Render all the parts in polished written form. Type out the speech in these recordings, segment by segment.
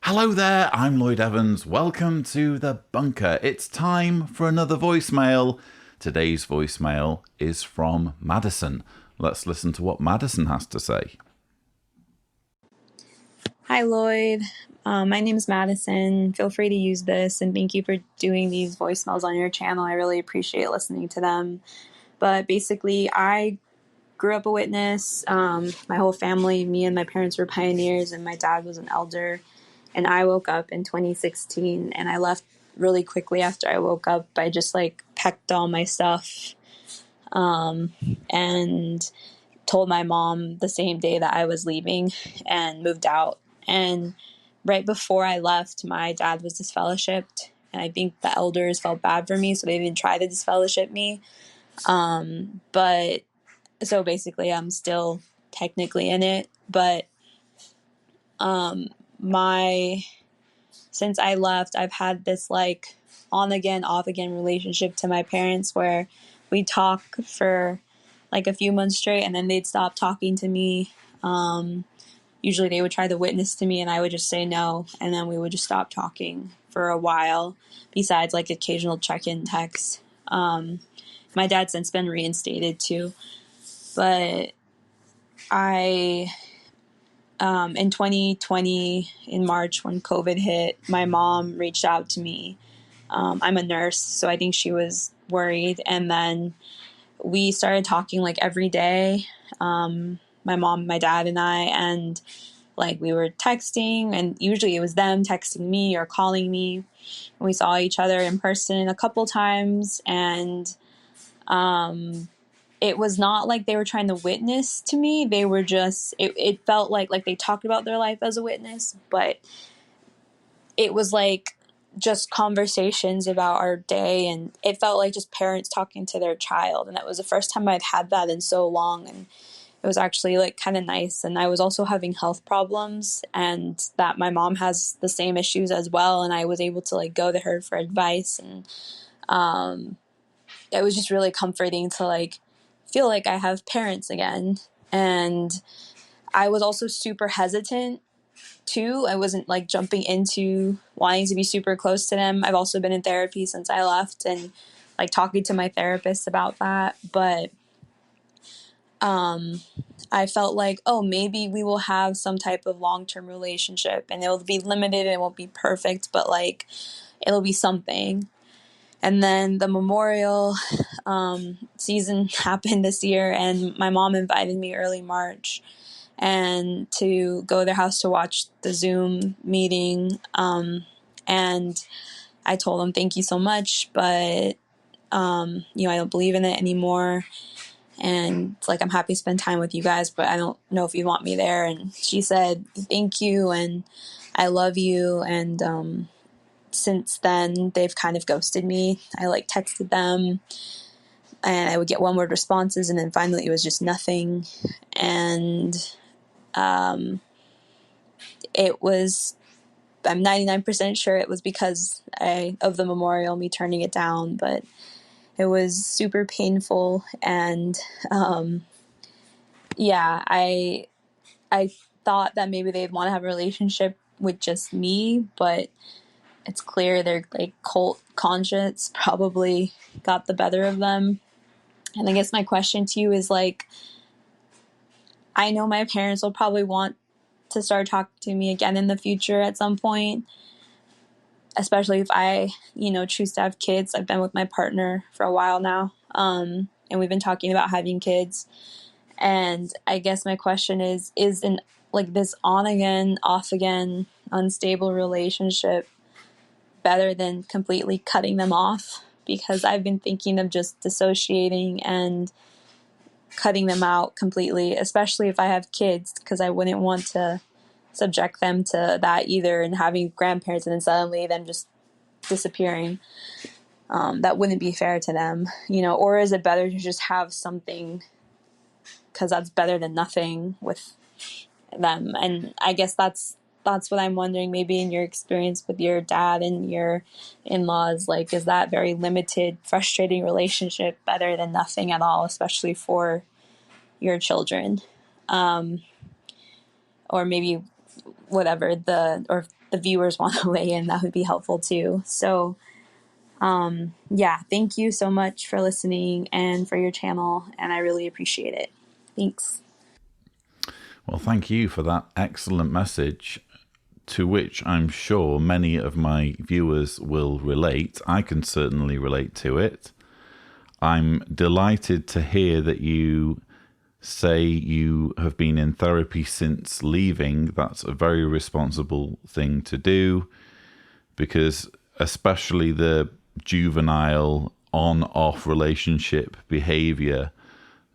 Hello there, I'm Lloyd Evans. Welcome to The Bunker. It's time for another voicemail. Today's voicemail is from Madison. Let's listen to what Madison has to say. Hi, Lloyd. My name is Madison. Feel free to use this, and thank you for doing these voicemails on your channel. I really appreciate listening to them. But basically, I grew up a witness. My whole family, me and my parents were pioneers, and my dad was an elder. And I woke up in 2016, and I left really quickly after I woke up. I just packed all my stuff and told my mom the same day that I was leaving and moved out. And right before I left, my dad was disfellowshipped. And I think the elders felt bad for me, so they didn't try to disfellowship me. But so basically, I'm still technically in it. But my since I left, I've had this on again, off again relationship to my parents where we talk for a few months straight and then they'd stop talking to me. Usually they would try to witness to me and I would just say no, and then we would just stop talking for a while, besides occasional check-in texts. My dad's since been reinstated too, but I in 2020, in March, when COVID hit, my mom reached out to me. I'm a nurse, so I think she was worried. And then we started talking every day, my mom, my dad, and I. And we were texting, and usually it was them texting me or calling me. And we saw each other in person a couple times. And it was not like they were trying to witness to me. They were just, it felt like they talked about their life as a witness, but it was just conversations about our day, and it felt like just parents talking to their child. And that was the first time I'd had that in so long, and it was actually kind of nice. And I was also having health problems, and that my mom has the same issues as well, and I was able to go to her for advice. And it was just really comforting to feel like I have parents again. And I was also super hesitant too. I wasn't jumping into wanting to be super close to them. I've also been in therapy since I left, and talking to my therapist about that. But I felt oh, maybe we will have some type of long-term relationship, and it will be limited and it won't be perfect, but it'll be something. And then the memorial season happened this year, and my mom invited me early March and to go to their house to watch the Zoom meeting. And I told them, thank you so much, but I don't believe in it anymore. And I'm happy to spend time with you guys, but I don't know if you want me there. And she said, thank you, and I love you. And since then, they've kind of ghosted me. I texted them, and I would get one-word responses, and then finally it was just nothing. And it was, I'm 99% sure it was because of the memorial, me turning it down, but it was super painful. And yeah, I thought that maybe they'd want to have a relationship with just me, but it's clear their cult conscience probably got the better of them. And I guess my question to you is I know my parents will probably want to start talking to me again in the future at some point, especially if I, choose to have kids. I've been with my partner for a while now, and we've been talking about having kids. And I guess my question is in this on again, off again, unstable relationship better than completely cutting them off? Because I've been thinking of just dissociating and cutting them out completely, especially if I have kids, because I wouldn't want to subject them to that either, and having grandparents and then suddenly them just disappearing. That wouldn't be fair to them, or is it better to just have something, because that's better than nothing with them? And I guess that's what I'm wondering, maybe in your experience with your dad and your in-laws, is that very limited, frustrating relationship better than nothing at all, especially for your children? Or maybe whatever or the viewers want to weigh in, that would be helpful too. So yeah, thank you so much for listening and for your channel, and I really appreciate it. Thanks. Well, thank you for that excellent message, to which I'm sure many of my viewers will relate. I can certainly relate to it. I'm delighted to hear that you say you have been in therapy since leaving. That's a very responsible thing to do, because especially the juvenile on-off relationship behavior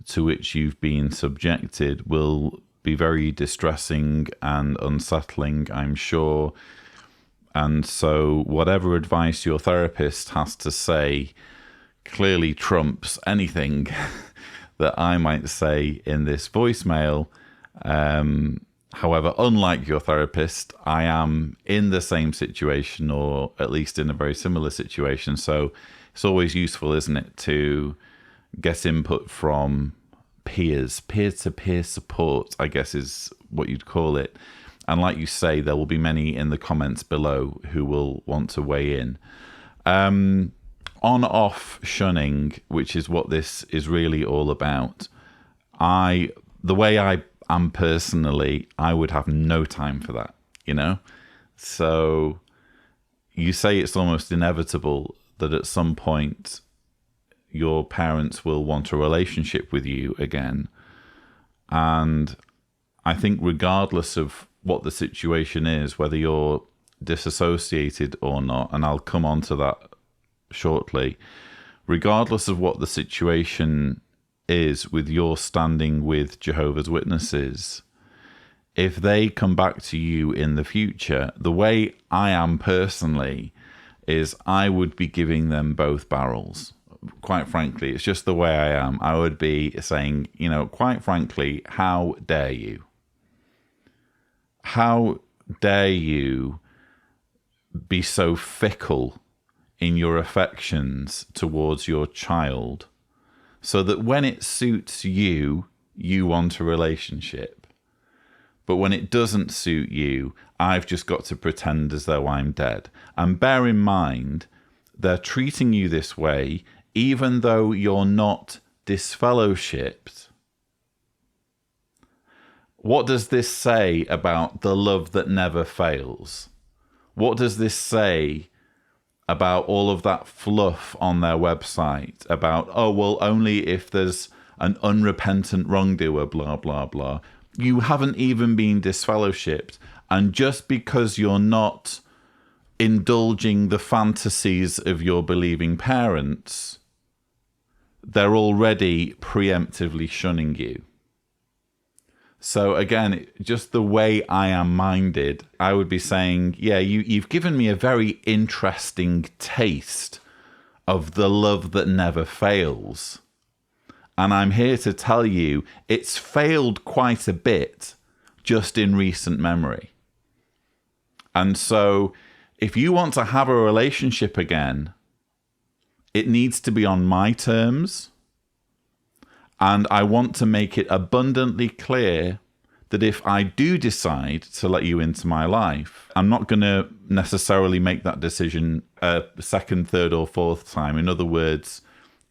to which you've been subjected will be very distressing and unsettling, I'm sure. And so whatever advice your therapist has to say clearly trumps anything that I might say in this voicemail. However, unlike your therapist, I am in the same situation, or at least in a very similar situation. So it's always useful, isn't it, to get input from peers. Peer-to-peer support, I guess, is what you'd call it. And like you say, there will be many in the comments below who will want to weigh in. On-off shunning, which is what this is really all about. The way I am personally, I would have no time for that, you know? So you say it's almost inevitable that at some point your parents will want a relationship with you again. And I think regardless of what the situation is, whether you're disassociated or not, and I'll come on to that shortly, regardless of what the situation is with your standing with Jehovah's Witnesses, if they come back to you in the future, the way I am personally is I would be giving them both barrels. Quite frankly, it's just the way I am. I would be saying, you know, quite frankly, how dare you? How dare you be so fickle in your affections towards your child, so that when it suits you, you want a relationship. But when it doesn't suit you, I've just got to pretend as though I'm dead. And bear in mind, they're treating you this way even though you're not disfellowshipped. What does this say about the love that never fails? What does this say about all of that fluff on their website about, oh, well, only if there's an unrepentant wrongdoer, blah, blah, blah. You haven't even been disfellowshipped. And just because you're not indulging the fantasies of your believing parents, they're already preemptively shunning you. So again, just the way I am minded, I would be saying, yeah, you've given me a very interesting taste of the love that never fails. And I'm here to tell you it's failed quite a bit just in recent memory. And so if you want to have a relationship again, it needs to be on my terms. And I want to make it abundantly clear that if I do decide to let you into my life, I'm not going to necessarily make that decision a second, third, or fourth time. In other words,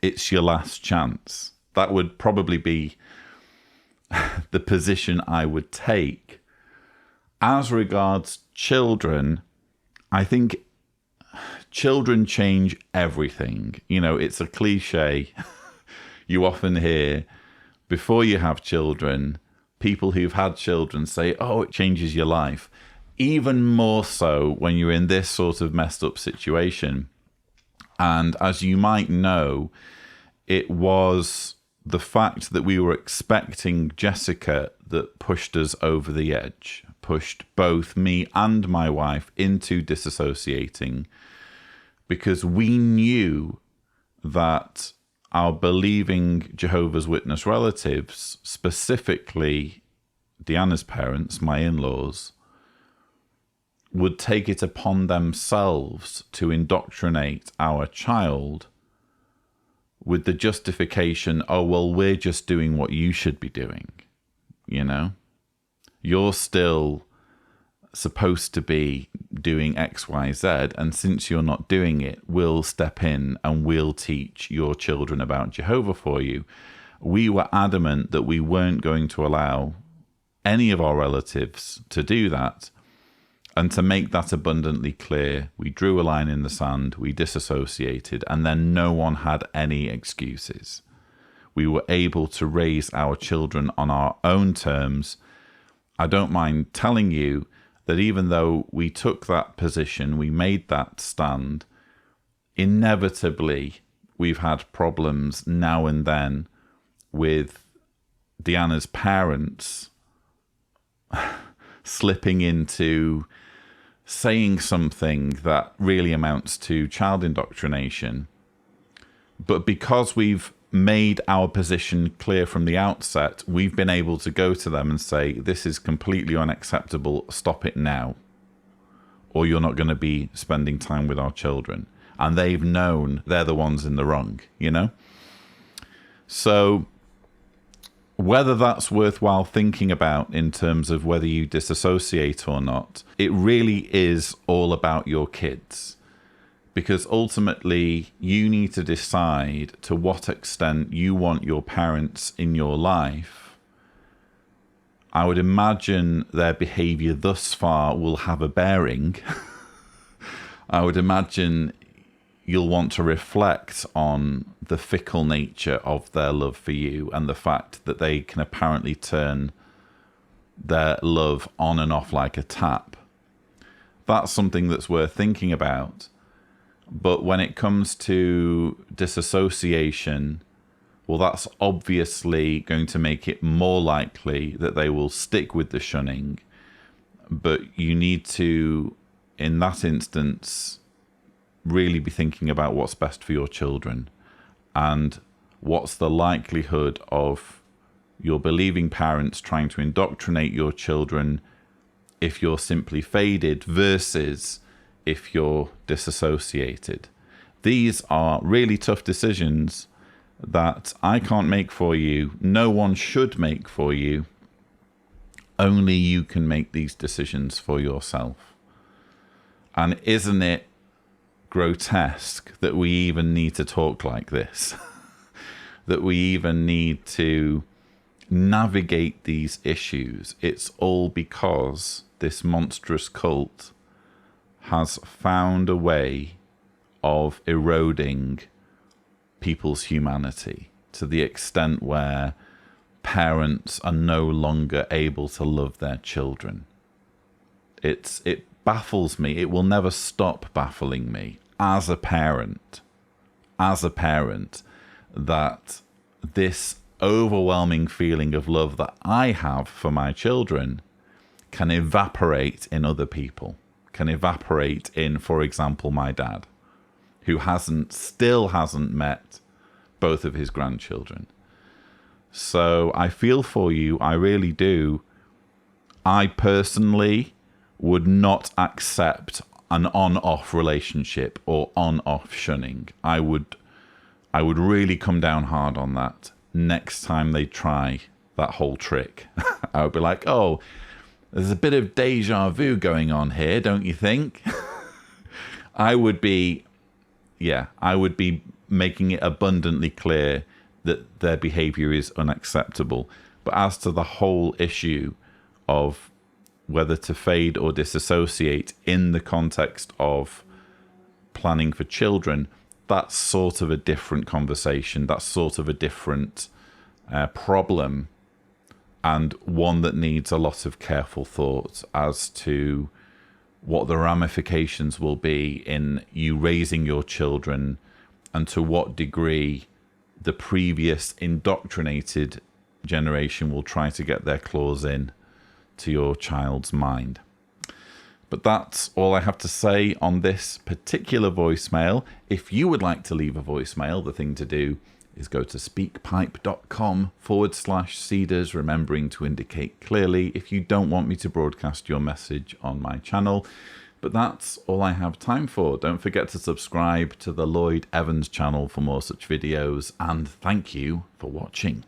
it's your last chance. That would probably be the position I would take. As regards children, I think children change everything. You know, it's a cliche. You often hear, before you have children, people who've had children say, oh, it changes your life. Even more so when you're in this sort of messed up situation. And as you might know, it was the fact that we were expecting Jessica that pushed us over the edge, pushed both me and my wife into disassociating, because we knew that our believing Jehovah's Witness relatives, specifically Deanna's parents, my in-laws, would take it upon themselves to indoctrinate our child with the justification, oh, well, we're just doing what you should be doing, you know? You're still supposed to be doing X, Y, Z, and since you're not doing it, we'll step in and we'll teach your children about Jehovah for you. We were adamant that we weren't going to allow any of our relatives to do that. And to make that abundantly clear, we drew a line in the sand, we disassociated, and then no one had any excuses. We were able to raise our children on our own terms. I don't mind telling you that even though we took that position, we made that stand, inevitably we've had problems now and then with Deanna's parents slipping into saying something that really amounts to child indoctrination. But because we've made our position clear from the outset, we've been able to go to them and say, this is completely unacceptable, stop it now, or you're not going to be spending time with our children. And they've known they're the ones in the wrong, you know? So whether that's worthwhile thinking about in terms of whether you disassociate or not, it really is all about your kids. Because ultimately, you need to decide to what extent you want your parents in your life. I would imagine their behaviour thus far will have a bearing. I would imagine you'll want to reflect on the fickle nature of their love for you and the fact that they can apparently turn their love on and off like a tap. That's something that's worth thinking about. But when it comes to disassociation, well, that's obviously going to make it more likely that they will stick with the shunning. But you need to, in that instance, really be thinking about what's best for your children and what's the likelihood of your believing parents trying to indoctrinate your children if you're simply faded versus if you're disassociated. These are really tough decisions that I can't make for you. No one should make for you. Only you can make these decisions for yourself. And isn't it grotesque that we even need to talk like this? That we even need to navigate these issues? It's all because this monstrous cult has found a way of eroding people's humanity to the extent where parents are no longer able to love their children. It baffles me. It will never stop baffling me as a parent, that this overwhelming feeling of love that I have for my children can evaporate in other people, can evaporate in, for example, my dad, who still hasn't met both of his grandchildren. So I feel for you, I really do. I personally would not accept an on-off relationship or on-off shunning. I would really come down hard on that next time they try that whole trick. I would be like, oh, there's a bit of deja vu going on here, don't you think? I would be making it abundantly clear that their behavior is unacceptable. But as to the whole issue of whether to fade or disassociate in the context of planning for children, that's sort of a different conversation. That's sort of a different problem, and one that needs a lot of careful thought as to what the ramifications will be in you raising your children and to what degree the previous indoctrinated generation will try to get their claws in to your child's mind. But that's all I have to say on this particular voicemail. If you would like to leave a voicemail, the thing to do is go to speakpipe.com/Cedars, remembering to indicate clearly if you don't want me to broadcast your message on my channel. But that's all I have time for. Don't forget to subscribe to the Lloyd Evans channel for more such videos, and thank you for watching.